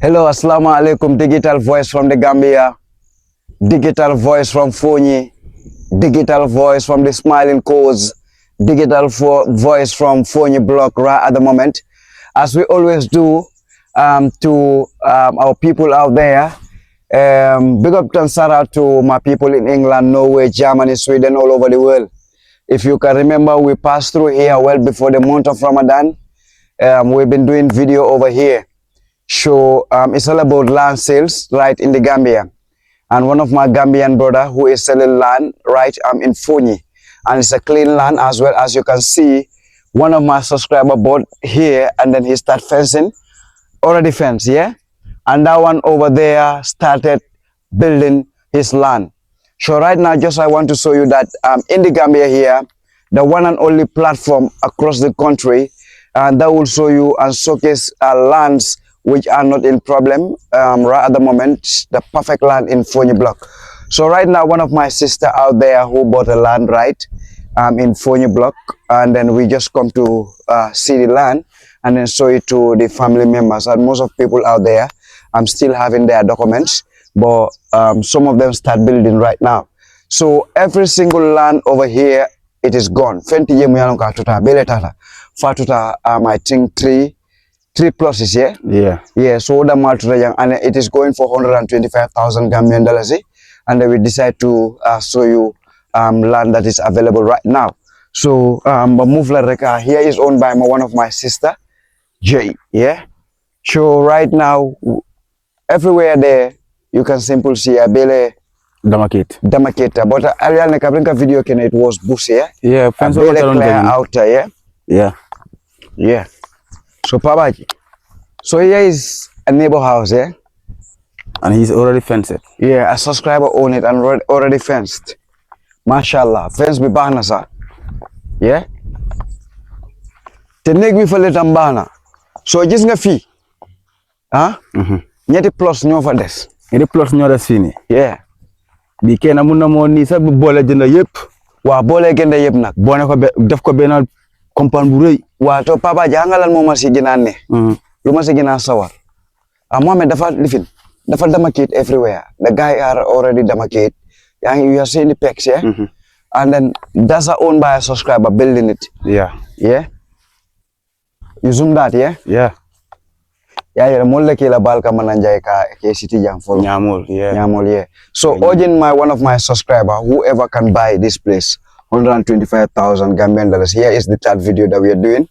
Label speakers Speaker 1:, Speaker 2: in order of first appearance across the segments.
Speaker 1: Hello, assalamu alaikum. Digital voice from the Gambia. Digital voice from Fonyi. Digital voice from the Smiling Coast. Digital voice from Fonyi block right at the moment. As we always do to our people out there. Big up and shout out to my people in England, Norway, Germany, Sweden, all over the world. If you can remember, we passed through here well before the month of Ramadan. We've been doing video over here. So it's all about land sales right in the Gambia. And one of my Gambian brother who is selling land right in Fonyi. And it's a clean land as well. As you can see, one of my subscriber bought here and then he start fencing. Already fenced, yeah? And that one over there started building his land. So right now, just I want to show you that in the Gambia here, the one and only platform across the country, and that will show you and showcase lands which are not in problem right at the moment, the perfect land in Fonyi block. So right now, one of my sister out there who bought a land right in Fonyi block, and then we just come to see the land and then show it to the family members. And most of people out there, I'm still having their documents, but some of them start building right now. So every single land over here, it is gone. Fenti yemuyalonka tuta bele tata. Fatuta I think three pluses, yeah? Yeah, so the maltura and it is going for 125,000 Gambian dollars. And then we decide to show you land that is available right now. So Mufla Reka here is owned by one of my sister, Jay, yeah? So right now, everywhere there, you can simply see a bele Damaketa. But Ariel Nekabrinka video it was bush, yeah?
Speaker 2: Yeah,
Speaker 1: fence over clear outer, yeah?
Speaker 2: Yeah.
Speaker 1: Yeah. So Pabaji. So here is a neighbor house, yeah?
Speaker 2: And he's already fenced.
Speaker 1: Yeah, a subscriber own it and already fenced. Mashallah. Fence be bahna sa. Yeah? Te nek bi fa letam bahna. So gis nga fi. Ah? Ñetti plus ñoo fa des.
Speaker 2: Ñetti plus ñoo des fii nii.
Speaker 1: Yeah.
Speaker 2: Bi kenn mun na moo nii sax bu boole jënd yëpp.
Speaker 1: Waa boole jënd yëpp nag.
Speaker 2: Boone ko def ko benn compound bu rëy.
Speaker 1: Waa to papa jangalal moo ma si ginaan ne. Lu ma si ginaan sawar. Mohamed dafa lifin. Dafa demarcate everywhere. The guy are already demarcate. You are seeing the pecs, yeah? And then that's owned by a subscriber building it.
Speaker 2: Yeah.
Speaker 1: Yeah? You zoom that, yeah?
Speaker 2: Yeah.
Speaker 1: Yeah, molle ke la balka mananjay ka ke city jam follow.
Speaker 2: Nyamul, yeah.
Speaker 1: Nyamul, yeah. So urging one of my subscriber, whoever can buy this place, 125,000 Gambian dollars. Here is the third video that we are doing.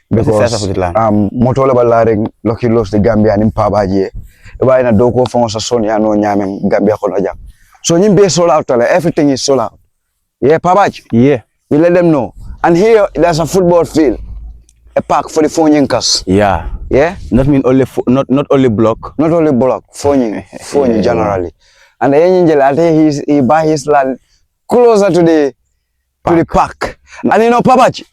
Speaker 1: Because motola balaring lucky lost the Gambia in Pabaji. Ba ina doko fon sa sonia no nyame Gambia ko jam. So be sold out, everything is sold out. Yeah, Pabaji.
Speaker 2: Yeah.
Speaker 1: We let them know. And here there's a football field. A park for the Fonyinkers.
Speaker 2: Yeah.
Speaker 1: Yeah?
Speaker 2: Not mean only not only block.
Speaker 1: Not only block, Fonyi yeah. Generally. And the angel he buy his land closer to the park. And you know, Pabaji,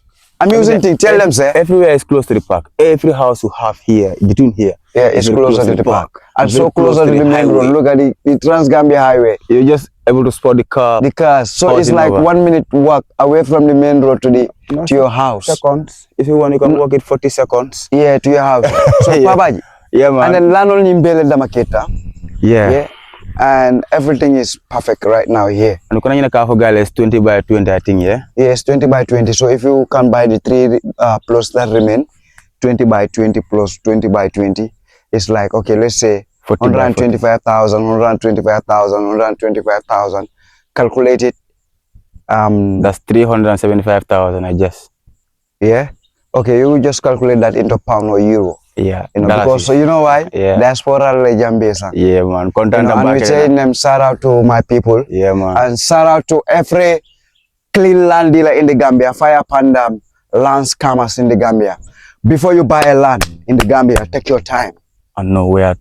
Speaker 1: amusing thing, tell them, sir.
Speaker 2: Everywhere is close to the park. Every house you have here, between here.
Speaker 1: Yeah, it's closer to the park. And so closer to the main road. Look at the Trans-Gambia highway.
Speaker 2: You're just able to spot the car.
Speaker 1: The cars. So it's like 1 minute walk away from the main road to your house.
Speaker 2: Seconds. If you want, you can walk it 40 seconds.
Speaker 1: Yeah, to your house. So yeah. Pabaji.
Speaker 2: Yeah, man.
Speaker 1: And then land on Nimbele Damaketa.
Speaker 2: Yeah.
Speaker 1: Yeah. And everything is perfect right now here.
Speaker 2: And you can car for guys 20 by 20, I think, yeah?
Speaker 1: Yes, 20 by 20. So if you can buy the 3 plus that remain, 20 by 20 plus 20 by 20, it's like, okay, let's say 125,000, 125,000, 125,000. Calculate it.
Speaker 2: That's 375,000, I guess.
Speaker 1: Yeah? Okay, you just calculate that into pound or euro.
Speaker 2: Yeah,
Speaker 1: you know, because so you know why?
Speaker 2: Yeah.
Speaker 1: Diaspora Gambia.
Speaker 2: Yeah, man. Content
Speaker 1: and we say them shout out to my people.
Speaker 2: Yeah, man.
Speaker 1: And shout out to every clean land dealer in the Gambia, fire panda, land scammers in the Gambia. Before you buy a land in the Gambia, take your time
Speaker 2: and know where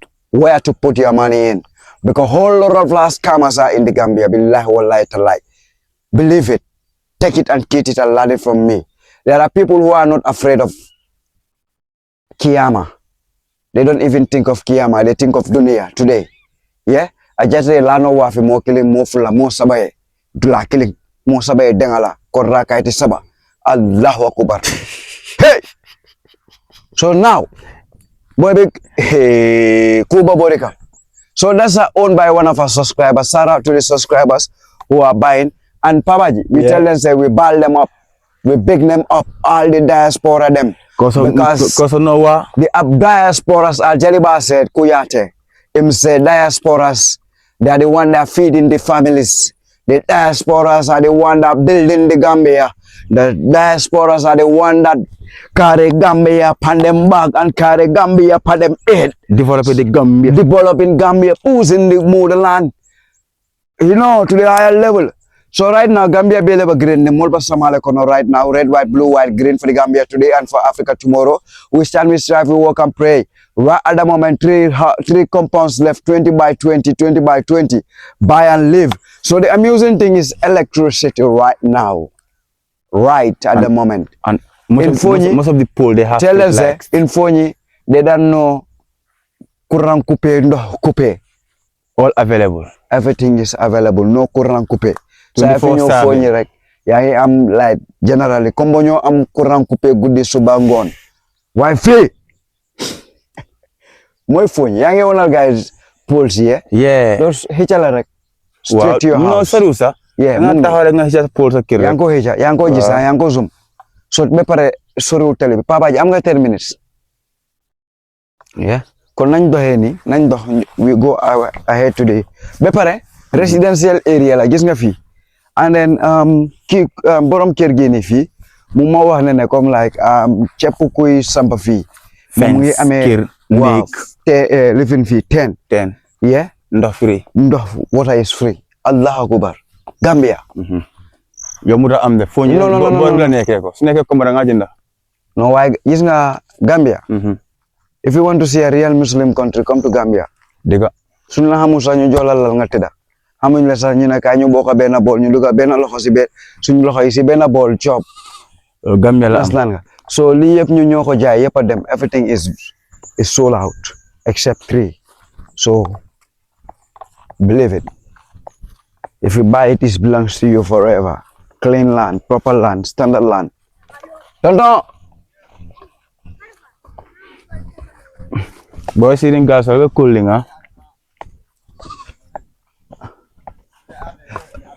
Speaker 1: to put your money in. Because a whole lot of land scammers are in the Gambia. Believe it. Take it and keep it and learn it from me. There are people who are not afraid of Kiyama. They don't even think of Kiyama. They think of Dunia today. Yeah? I just say lano wafi mo killing mo fula mo sabaye. Dula killing mo sabaye dengala. Korra kaiti saba. Allahu Akbar. Hey! So now, Boy big Kuba Borika. So that's owned by one of our subscribers. Shout out to the subscribers who are buying. And Papaji, we tell them, say, we ball them up. We big them up, all the diaspora them. Because the diasporas, as Jaliba said, Kuyate, him said diasporas, they are the one that feeding the families. The diasporas are the one that building the Gambia. The diasporas are the one that carry Gambia upon them back and carry Gambia upon them head. Developing Gambia, pushing the motherland, you know, to the higher level. So right now, Gambia be level green. The Mulba Samale Kono right now, red, white, blue, white, green for the Gambia today and for Africa tomorrow. We stand, we strive, we work and pray. Right at the moment, three compounds left, 20 by 20, 20 by 20. Buy and live. So the amusing thing is electricity right now. Right at the moment.
Speaker 2: And most of the pool they have.
Speaker 1: Tell us that in Fonyi, they don't know Kurang Coupe, no Coupe.
Speaker 2: All available.
Speaker 1: Everything is available. No Kurang Coupe. So I think you're Fonyi, right? Yeah, I'm like generally. Kombonyo am Kurang Coupe good subangon. Why free? Moi Fonyi. Yang one guys pools here.
Speaker 2: Yeah.
Speaker 1: Those hitchala right. Straight to your house.
Speaker 2: No, serious. Yeah. Yang
Speaker 1: ko hitcha. Yang ko gisa. Yang ko zoom. So me pare sori utali. Papa ji am nga 10 minutes.
Speaker 2: Yeah.
Speaker 1: Kon nañ doxé ni, nañ dox we go ahead today. Be pare residential area la gis nga fi. And then borom kër gi ni fi mu ma wax ne comme like cepp kuy samp fi. Mu ngi amé wow, living fi 10. Yeah.
Speaker 2: Ndox free.
Speaker 1: Ndox water is free. Allahu Akbar. Gambia.
Speaker 2: Yo muda am de Fonyi bo la nekké ko. Su nekké ko nga jënda.
Speaker 1: No why gis nga Gambia. If you want to see a real Muslim country, come to Gambia.
Speaker 2: Diga.
Speaker 1: Suñ la xamu sax ñu jolal la nga tëdda. Xamuñ la sax ñu ne kay ñu bokk benn bool ñu duga benn loxo ci suñ loxo yi ci benn bool chop.
Speaker 2: Gambia la
Speaker 1: am. So li yëpp ñu ñoko jaay yëpp a dem. Everything is sold out except 3. So believe it. If you buy it, it belongs to you forever. Clean land, proper land, standard land. Tonton.
Speaker 2: Boy sitting gas are cooling, huh?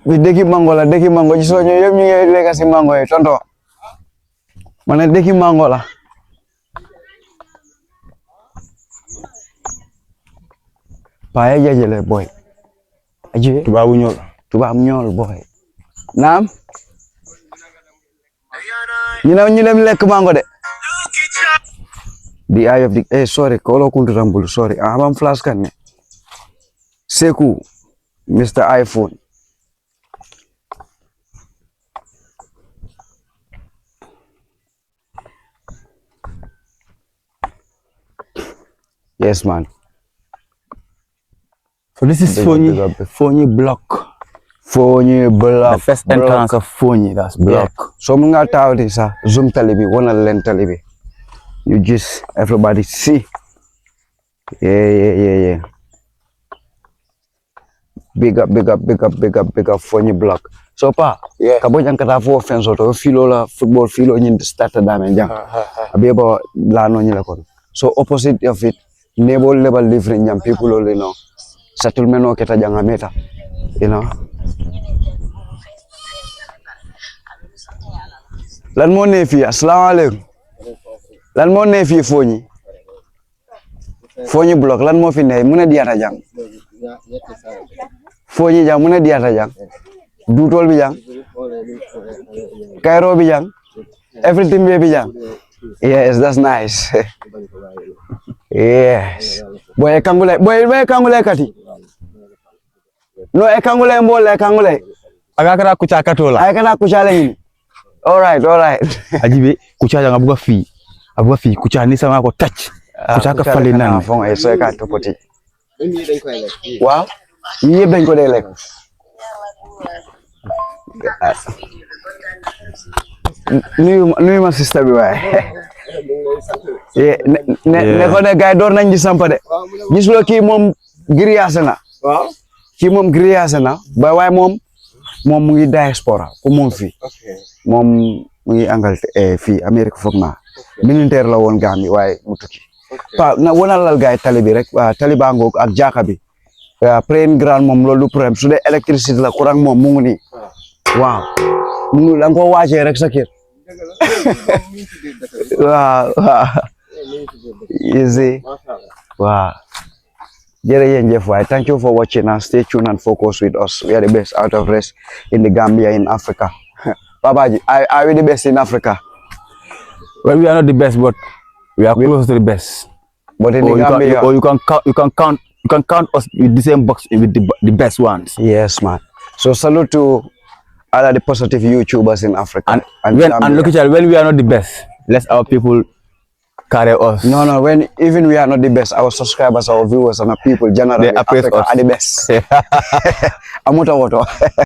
Speaker 1: We deki mango la, deki mango. Just so you have legacy mango, tonton. Mana deki mango la. Paya jajele boy. Aje. Tuba ñol boy. Naam. ñu dem lek mango de. The eye of the sorry, kolo kuntu rambulu, sorry. Amam flash kan ne. Seku, Mr. iPhone. Yes, man.
Speaker 2: So this is Fonyi block.
Speaker 1: Fonyi block.
Speaker 2: The first entrance of Fonyi, that's block.
Speaker 1: Yeah. So mga tao di sa zoom talibi, wana len talibi. You just everybody see. Yeah. Big up Fonyi block. So pa, kabo jang kata fo fence auto filo la football filo nyin start dame jang. Abieba lano nyila kon. So opposite of it, neighbor level living young people only know. Settlement o keta jang ameta. You know. Lan mo ne fi assalamualaikum. Lan mo ne fi Fonyi block lan mo fi ne muna diata jang. Fonyi jang muna diata jang. Dutol bi jang. Cairo bi jang. Everything bi jang. Yes, that's nice. Yes. Boy kangule kati. No kangule mbole kangule.
Speaker 2: Agakara kucha katola.
Speaker 1: Agakara kucha leni. All right.
Speaker 2: Ajibe kucha jang abuga fi kucha ni sama ko touch. Kucha ka fali nan.
Speaker 1: Fon ay so ka topoti. Wow. Yi dañ ko lek. Nuyu ma sister bi waay. Ne ko ne gaay door nañ di sampa de. Gis lo ki mom grillage na. Waaw. Ki mom grillage na ba waay mom mu ngi diaspora ko mom fi. Mom mu ngi Angleterre fi Amerique fokk na. Militaire la won Gambie waay mu tukki. Pa na wonalal gaay tali bi rek tali baa ngoog ak jaaka bi praying ground moom loolu du problème su dee électricité la courant moom mu ngi nii waaw mu ngi la nga ko waajee rek sa kër waaw easy wow. Thank you for watching us. Stay tuned and focus with us. We are the best out of rest in the Gambia, in Africa. Babaji, are we the best in Africa?
Speaker 2: Well, we are not the best, but we are close to the best.
Speaker 1: But in the Gambia,
Speaker 2: you can count us with the same box with the best ones.
Speaker 1: Yes, man. So salute to all of the positive YouTubers in Africa.
Speaker 2: And look at when we are not the best, let our people carry us.
Speaker 1: No, when even we are not the best, our subscribers, our viewers, and our people generally,
Speaker 2: they appraise
Speaker 1: Africa
Speaker 2: us.
Speaker 1: are the best. Amuta woto.